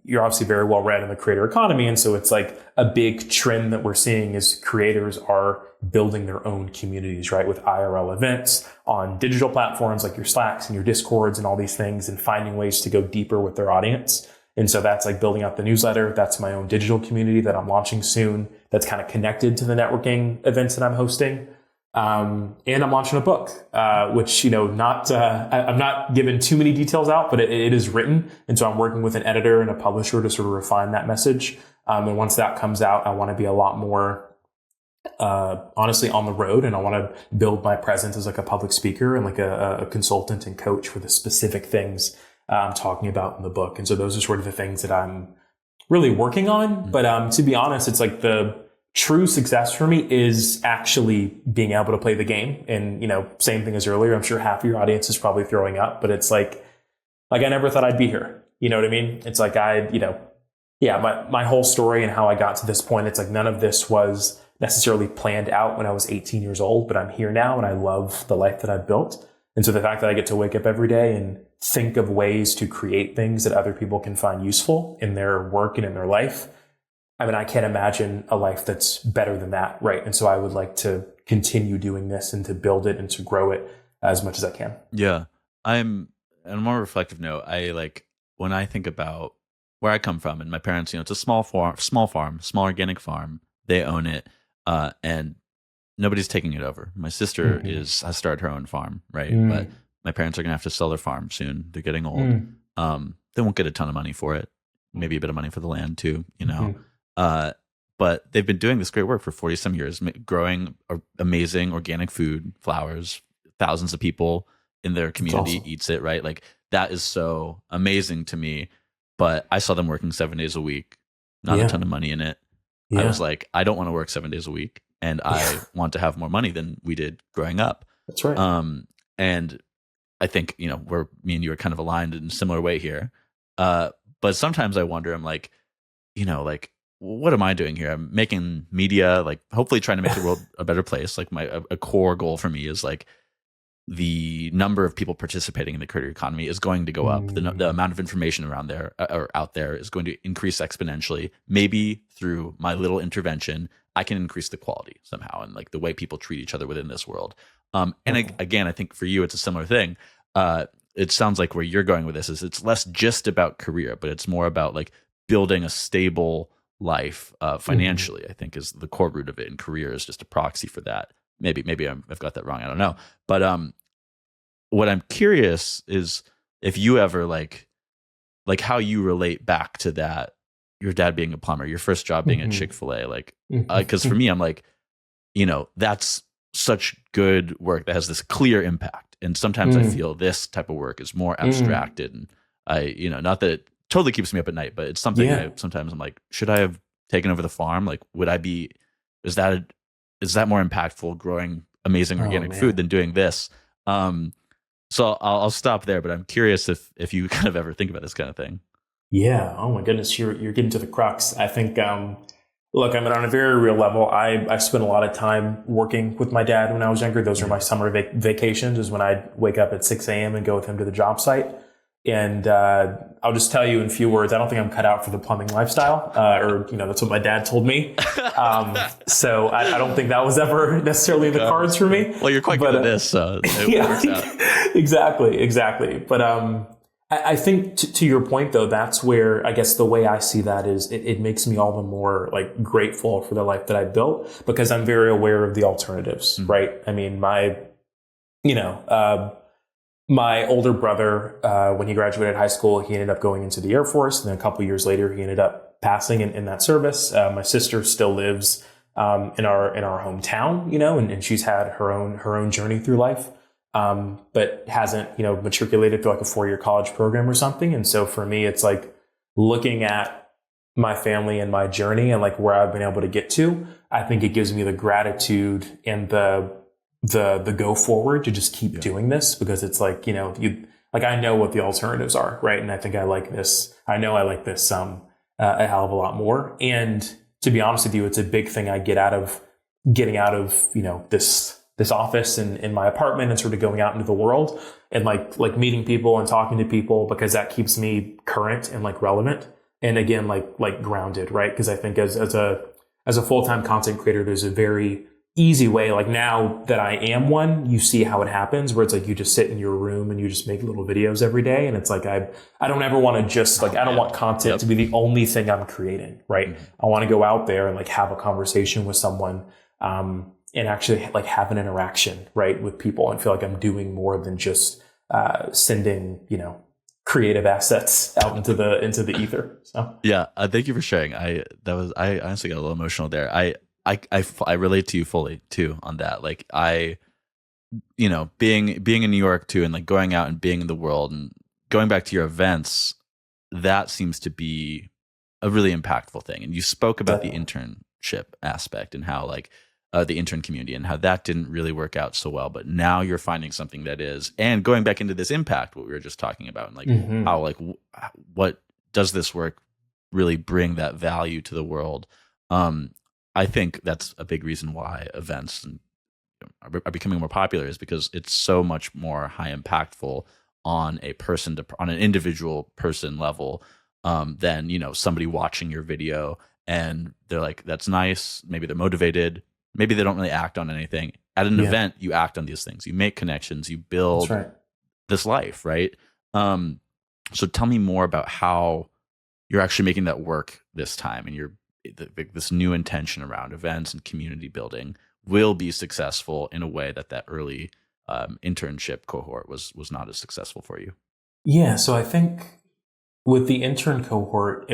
you're obviously very well read in the creator economy. And so it's like a big trend that we're seeing is creators are building their own communities, right? With IRL events on digital platforms like your Slacks and your Discords and all these things, and finding ways to go deeper with their audience. And so that's like building out the newsletter. That's my own digital community that I'm launching soon. That's kind of connected to the networking events that I'm hosting. And I'm launching a book, which, I'm not giving too many details out, but it is written. And so I'm working with an editor and a publisher to sort of refine that message. And once that comes out, I want to be a lot more, honestly on the road. And I want to build my presence as like a public speaker and like a consultant and coach for the specific things I'm talking about in the book. And so those are sort of the things that I'm really working on. But, to be honest, it's like the true success for me is actually being able to play the game. And, same thing as earlier, I'm sure half of your audience is probably throwing up, but it's like I never thought I'd be here. You know what I mean? It's like my whole story and how I got to this point, it's like none of this was necessarily planned out when I was 18 years old, but I'm here now and I love the life that I've built. And so the fact that I get to wake up every day and think of ways to create things that other people can find useful in their work and in their life, I mean, I can't imagine a life that's better than that, right? And so I would like to continue doing this and to build it and to grow it as much as I can. Yeah. On a more reflective note, when I think about where I come from and my parents, it's a small organic farm. They own it, and nobody's taking it over. My sister has started her own farm, right? But my parents are going to have to sell their farm soon. They're getting old. They won't get a ton of money for it. Maybe a bit of money for the land too, but they've been doing this great work for 40 some years, growing amazing organic food, flowers. Thousands of people in their community eats it, right? Like that is so amazing to me. But I saw them working 7 days a week, not a ton of money in it. I was like, I don't want to work 7 days a week, and I want to have more money than we did growing up. That's right. And I think, me and you are kind of aligned in a similar way here. But sometimes I wonder, I'm like, what am I doing here? I'm making media, like hopefully trying to make the world a better place. Like a core goal for me is like, the number of people participating in the creator economy is going to go up. The amount of information around there or out there is going to increase exponentially. Maybe through my little intervention, I can increase the quality somehow and like the way people treat each other within this world. Again, I think for you, it's a similar thing. It sounds like where you're going with this is it's less just about career, but it's more about like building a stable life financially. I think is the core root of it, and career is just a proxy for that. Maybe I've got that wrong. I don't know. But what I'm curious is if you ever like how you relate back to that. Your dad being a plumber, your first job being at Chick-fil-A, like because for me, I'm like, that's such good work that has this clear impact. And sometimes I feel this type of work is more abstracted, and I, not that it totally keeps me up at night, but it's something sometimes I'm like, should I have taken over the farm? Like, would I be? Is that more impactful growing amazing organic food than doing this? So I'll stop there, but I'm curious if you kind of ever think about this kind of thing. Yeah. Oh my goodness. You're getting to the crux. I think, look, I mean, on a very real level, I spent a lot of time working with my dad when I was younger. Those were my summer vacations, is when I'd wake up at 6 a.m. and go with him to the job site. And I'll just tell you in few words, I don't think I'm cut out for the plumbing lifestyle, or that's what my dad told me. So I don't think that was ever necessarily the cards for me. Well, you're quite good at this, so it works out. Exactly. But I think to your point, though, that's where I guess the way I see that is it makes me all the more like grateful for the life that I built, because I'm very aware of the alternatives, right? I mean, my older brother, when he graduated high school, he ended up going into the Air Force. And then a couple of years later, he ended up passing in that service. My sister still lives in our hometown, and she's had her own journey through life, but hasn't, matriculated through like a 4-year college program or something. And so for me, it's like looking at my family and my journey and like where I've been able to get to. I think it gives me the gratitude and the go forward to just keep doing this, because it's like, I know what the alternatives are, right? And I think I like this. I know I like this a hell of a lot more. And to be honest with you, it's a big thing I get out of getting out of, this office and in my apartment and sort of going out into the world and like meeting people and talking to people, because that keeps me current and like relevant. And again, like grounded, right? Because I think as a full-time content creator, there's a very easy way. Like now that I am one, you see how it happens, where it's like you just sit in your room and you just make little videos every day. And it's like, I don't ever want to just like, I don't want content to be the only thing I'm creating, right? I want to go out there and like have a conversation with someone, and actually like have an interaction, right, with people, and feel like I'm doing more than just sending, creative assets out into the ether. So yeah, thank you for sharing. I honestly got a little emotional there. I relate to you fully too on that. Like being in New York too, and like going out and being in the world and going back to your events, that seems to be a really impactful thing. And you spoke about the internship aspect and how like the intern community and how that didn't really work out so well, but now you're finding something that is, and going back into this impact, what we were just talking about, and like how like what does this work really bring that value to the world? I think that's a big reason why events are becoming more popular, is because it's so much more high impactful on on an individual person level than somebody watching your video and they're like, that's nice. Maybe they're motivated. Maybe they don't really act on anything. At an event, you act on these things. You make connections. You build this life, right? So tell me more about how you're actually making that work this time, and this new intention around events and community building will be successful in a way that early internship cohort was not as successful for you. Yeah, so I think with the intern cohort,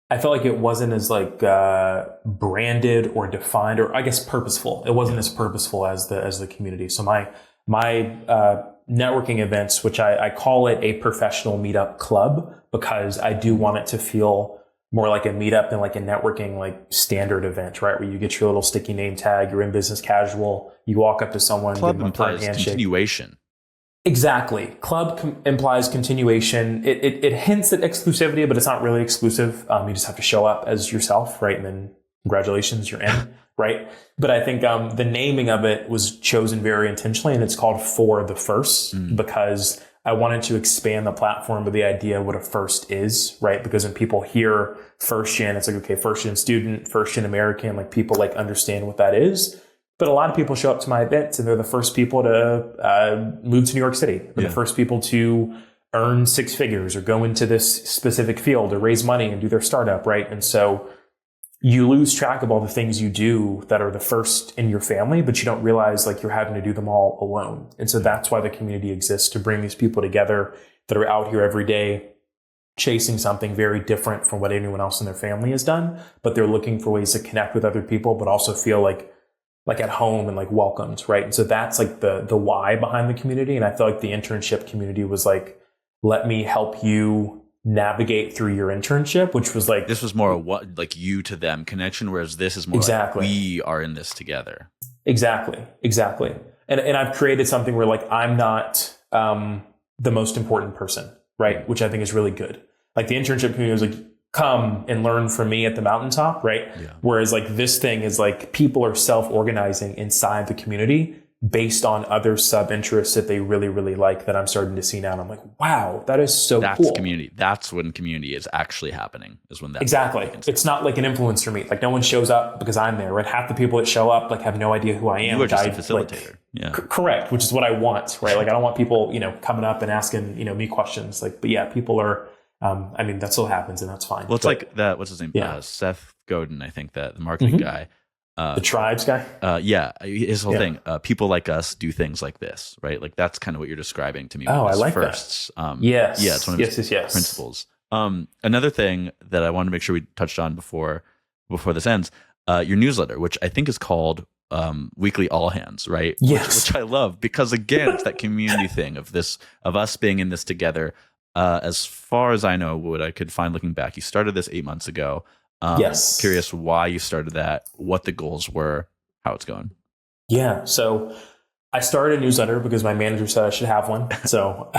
I felt like it wasn't as like branded or defined, or I guess purposeful. It wasn't as purposeful as the community. So my networking events, which I call it a professional meetup club, because I do want it to feel more like a meetup than like a networking like standard event, right? Where you get your little sticky name tag, you're in business casual, you walk up to someone, club give them a implies handshake. Continuation. Exactly. Club implies continuation. It hints at exclusivity, but it's not really exclusive. You just have to show up as yourself, right? And then congratulations, you're in. right? But I think the naming of it was chosen very intentionally, and it's called For the First because I wanted to expand the platform with the idea of what a first is, right? Because when people hear first gen, it's like, okay, first gen student, first gen American, like people like understand what that is. But a lot of people show up to my events and they're the first people to move to New York City, or the first people to earn six figures or go into this specific field or raise money and do their startup, right? And so you lose track of all the things you do that are the first in your family, but you don't realize like you're having to do them all alone. And so that's why the community exists, to bring these people together that are out here every day chasing something very different from what anyone else in their family has done, but they're looking for ways to connect with other people, but also feel like at home and like welcomed, right? And so that's like the why behind the community. And I feel like the internship community was like, let me help you navigate through your internship, which was like, this was more what like you to them connection, whereas this is more like we are in this together. Exactly. And I've created something where like I'm not the most important person, right? Which I think is really good. Like the internship community was like, come and learn from me at the mountaintop, right? Yeah. Whereas like this thing is like people are self-organizing inside the community based on other sub-interests that they really, really like that I'm starting to see now. And I'm like, wow, that is so that's cool. That's community. That's when community is actually happening, is when that. Exactly. It's not like an influencer meet. Like no one shows up because I'm there, right? Half the people that show up like have no idea who I am. You are just a facilitator. Like, correct. Which is what I want, right? Like I don't want people, coming up and asking, me questions. Like, but yeah, people are, that still happens and that's fine. Well, it's like that, what's his name? Yeah. Seth Godin, I think that the marketing guy. The tribes guy? His whole thing. People like us do things like this, right? Like that's kind of what you're describing to me. Oh, I like firsts. That. Yes. Yeah, it's one of his principles. Another thing that I wanted to make sure we touched on before this ends, your newsletter, which I think is called Weekly All Hands, right? Yes. Which I love because again, it's that community thing of us being in this together. As far as I know, what I could find looking back, you started this 8 months ago. Yes. Curious why you started that, what the goals were, how it's going. Yeah. So I started a newsletter because my manager said I should have one. So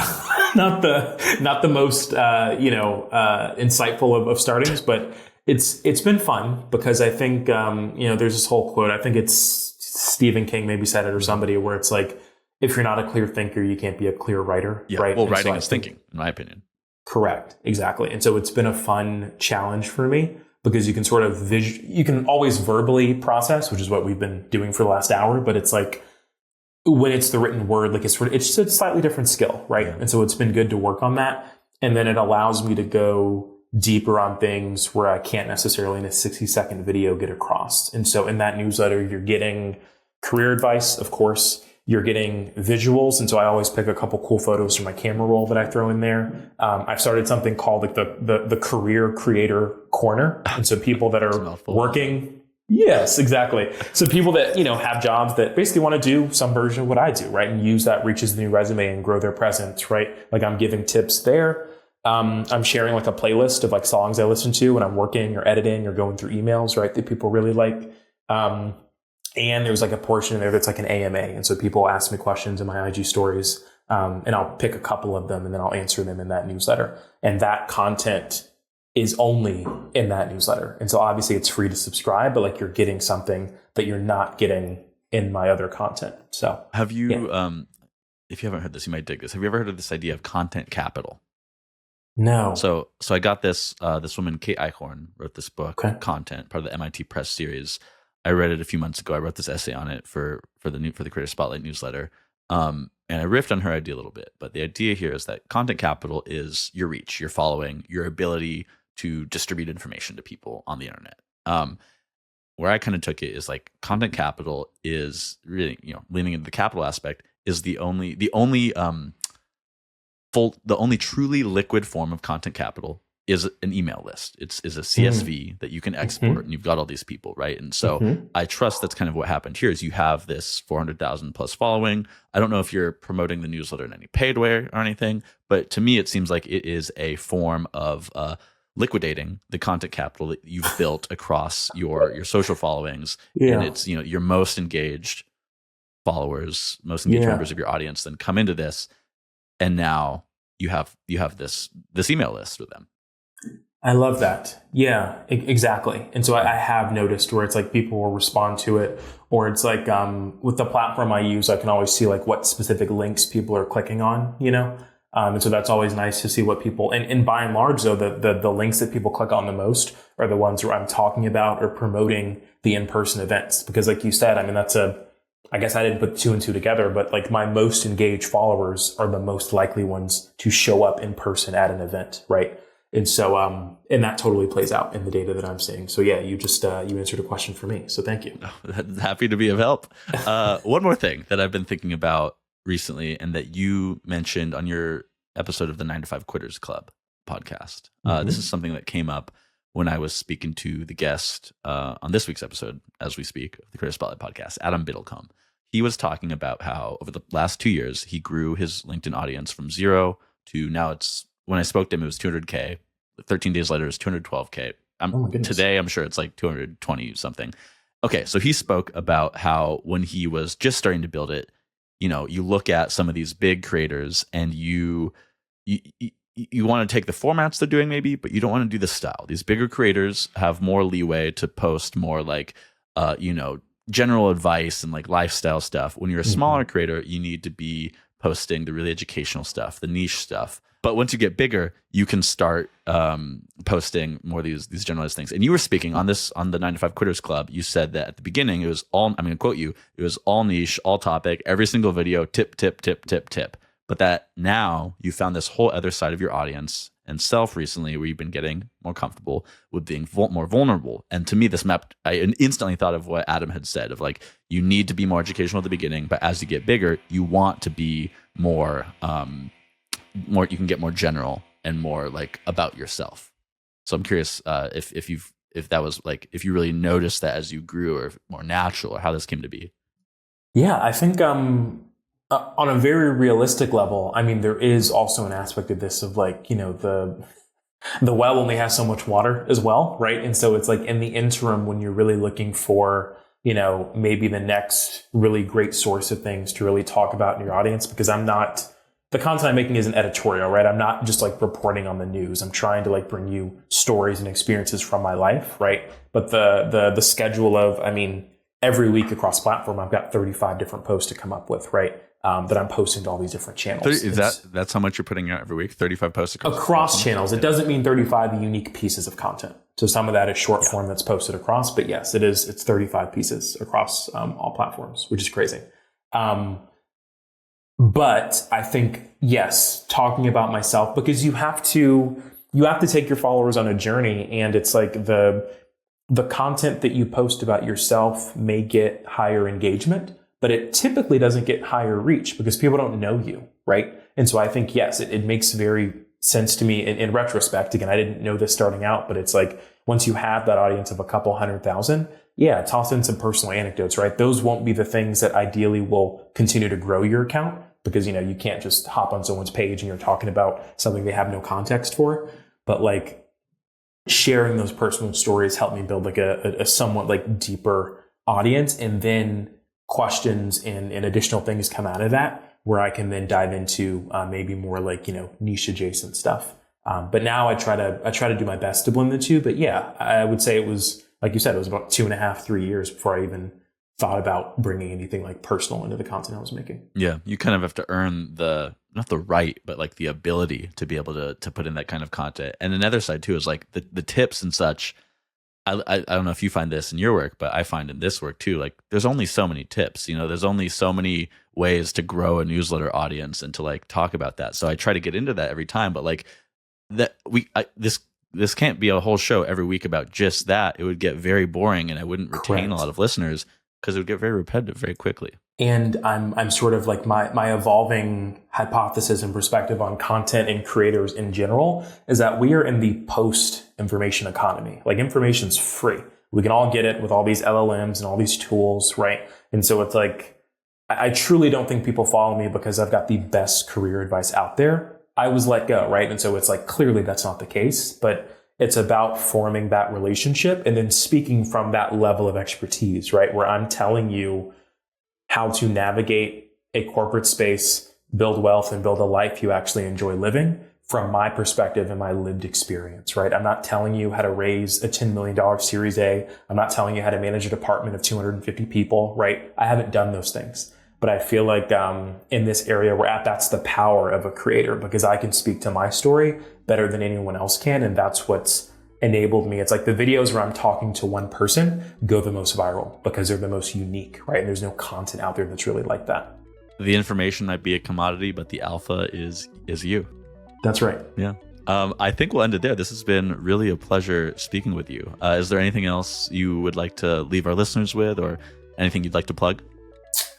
not the most, insightful of startings, but it's been fun because I think, there's this whole quote. I think it's Stephen King maybe said it or somebody where it's like, if you're not a clear thinker, you can't be a clear writer. Yeah. Right. Well, writing is thinking, in my opinion. Correct. Exactly. And so it's been a fun challenge for me because you can sort of you can always verbally process, which is what we've been doing for the last hour. But it's like when it's the written word, like it's just a slightly different skill. Right. Yeah. And so it's been good to work on that. And then it allows me to go deeper on things where I can't necessarily in a 60-second video get across. And so in that newsletter, you're getting career advice, of course. You're getting visuals. And so I always pick a couple cool photos from my camera roll that I throw in there. I've started something called like the career creator corner. And so people that are working. Yes, exactly. So people that, have jobs that basically want to do some version of what I do, right? And use that reach as the new resume and grow their presence, right? Like I'm giving tips there. I'm sharing like a playlist of like songs I listen to when I'm working or editing or going through emails, right? That people really like. And there's like a portion in there that's like an AMA. And so people ask me questions in my IG stories, and I'll pick a couple of them and then I'll answer them in that newsletter. And that content is only in that newsletter. And so obviously it's free to subscribe, but like you're getting something that you're not getting in my other content. So have you, if you haven't heard this, you might dig this. Have you ever heard of this idea of content capital? No. So I got this woman, Kate Eichhorn, wrote this book, Content, part of the MIT Press series. I read it a few months ago. I wrote this essay on it for the Creator Spotlight newsletter. And I riffed on her idea a little bit. But the idea here is that content capital is your reach, your following, your ability to distribute information to people on the internet. Where I kind of took it is like content capital is really, leaning into the capital aspect is the only truly liquid form of content capital is an email list. Is a CSV that you can export and you've got all these people, right? And so I trust that's kind of what happened here is you have this 400,000 plus following. I don't know if you're promoting the newsletter in any paid way or anything, but to me, it seems like it is a form of liquidating the content capital that you've built across your social followings. Yeah. And it's, your most engaged followers, most engaged members of your audience then come into this. And now you have this email list with them. I love that. Yeah, exactly. And so I have noticed where it's like people will respond to it, or it's like with the platform I use, I can always see like what specific links people are clicking on, you know? And so that's always nice to see what people, and by and large though, the links that people click on the most are the ones where I'm talking about or promoting the in-person events. Because like you said, I mean, I guess I didn't put two and two together, but like my most engaged followers are the most likely ones to show up in person at an event, right? And so, and that totally plays out in the data that I'm seeing. So yeah, you just, you answered a question for me. So thank you. Happy to be of help. One more thing that I've been thinking about recently and that you mentioned on your episode of the 9 to 5 Quitters Club podcast. This is something that came up when I was speaking to the guest on this week's episode, as we speak, of the Career Spotlight podcast, Adam Biddlecombe. He was talking about how over the last 2 years, he grew his LinkedIn audience from 0 to now it's, when I spoke to him, it was 200K. 13 days later, it's 212K. Today, I'm sure it's like 220 something. Okay, so he spoke about how when he was just starting to build it, you know, you look at some of these big creators and you want to take the formats they're doing maybe, but you don't want to do the style. These bigger creators have more leeway to post more like, you know, general advice and like lifestyle stuff. When you're a smaller creator, you need to be posting the really educational stuff, the niche stuff. But once you get bigger, you can start posting more of these generalized things. And you were speaking on this on the 9 to 5 Quitters Club. You said that at the beginning, it was all, I'm going to quote you, it was all niche, all topic, every single video, tip, tip, tip, tip, tip. But that now you found this whole other side of your audience and self recently where you've been getting more comfortable with being more vulnerable. And to me, this map, I instantly thought of what Adam had said of like, you need to be more educational at the beginning, but as you get bigger, you want to be more, you can get more general and more like about yourself. So I'm curious if that was like, if you really noticed that as you grew or more natural or how this came to be. Yeah, I think on a very realistic level, I mean, there is also an aspect of this of like, you know, the well only has so much water as well, right? And so it's like in the interim when you're really looking for, you know, maybe the next really great source of things to really talk about in your audience, because the content I'm making isn't editorial, right? I'm not just like reporting on the news. I'm trying to like bring you stories and experiences from my life, right? But the schedule of, I mean, every week across platform, I've got 35 different posts to come up with, right? That I'm posting to all these different channels. That's how much you're putting out every week? 35 posts across channels. It doesn't mean 35 unique pieces of content. So some of that is short form that's posted across, but yes, it's 35 pieces across all platforms, which is crazy. But I think, yes, talking about myself, because you have to take your followers on a journey, and it's like the content that you post about yourself may get higher engagement, but it typically doesn't get higher reach because people don't know you, right? And so I think, yes, it makes very sense to me in retrospect. Again, I didn't know this starting out, but it's like once you have that audience of a couple 100,000, yeah, toss in some personal anecdotes, right? Those won't be the things that ideally will continue to grow your account because, you know, you can't just hop on someone's page and you're talking about something they have no context for. But like sharing those personal stories helped me build like a somewhat like deeper audience, and then questions and additional things come out of that where I can then dive into maybe more like, you know, niche adjacent stuff. But now I try to do my best to blend the two. But yeah, I would say it was, like you said, it was about 2.5, 3 years before I even thought about bringing anything like personal into the content I was making. Yeah, you kind of have to earn not the right, but like the ability to be able to put in that kind of content. And another side too is like the tips and such. I don't know if you find this in your work, but I find in this work too, like there's only so many tips, you know, there's only so many ways to grow a newsletter audience and to like talk about that. So I try to get into that every time, but like this can't be a whole show every week about just that. It would get very boring and I wouldn't retain a lot of listeners because it would get very repetitive very quickly. And I'm sort of like my evolving hypothesis and perspective on content and creators in general is that we are in the post information economy. Like information's free. We can all get it with all these LLMs and all these tools, right? And so it's like, I truly don't think people follow me because I've got the best career advice out there. I was let go, right? And so it's like, clearly that's not the case, but it's about forming that relationship and then speaking from that level of expertise, right? Where I'm telling you how to navigate a corporate space, build wealth, and build a life you actually enjoy living from my perspective and my lived experience, right? I'm not telling you how to raise a $10 million Series A. I'm not telling you how to manage a department of 250 people, right? I haven't done those things. But I feel like in this area we're at, that's the power of a creator, because I can speak to my story better than anyone else can. And that's what's enabled me. It's like the videos where I'm talking to one person go the most viral because they're the most unique, right? And there's no content out there that's really like that. The information might be a commodity, but the alpha is you. That's right. Yeah. I think we'll end it there. This has been really a pleasure speaking with you. Is there anything else you would like to leave our listeners with, or anything you'd like to plug?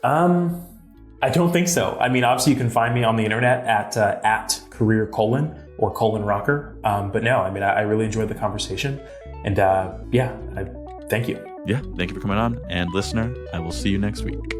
I don't think so. I mean, obviously you can find me on the internet at career Colin or Colin Rocker. But no, I mean, I really enjoyed the conversation, and thank you. Yeah. Thank you for coming on, and listener, I will see you next week.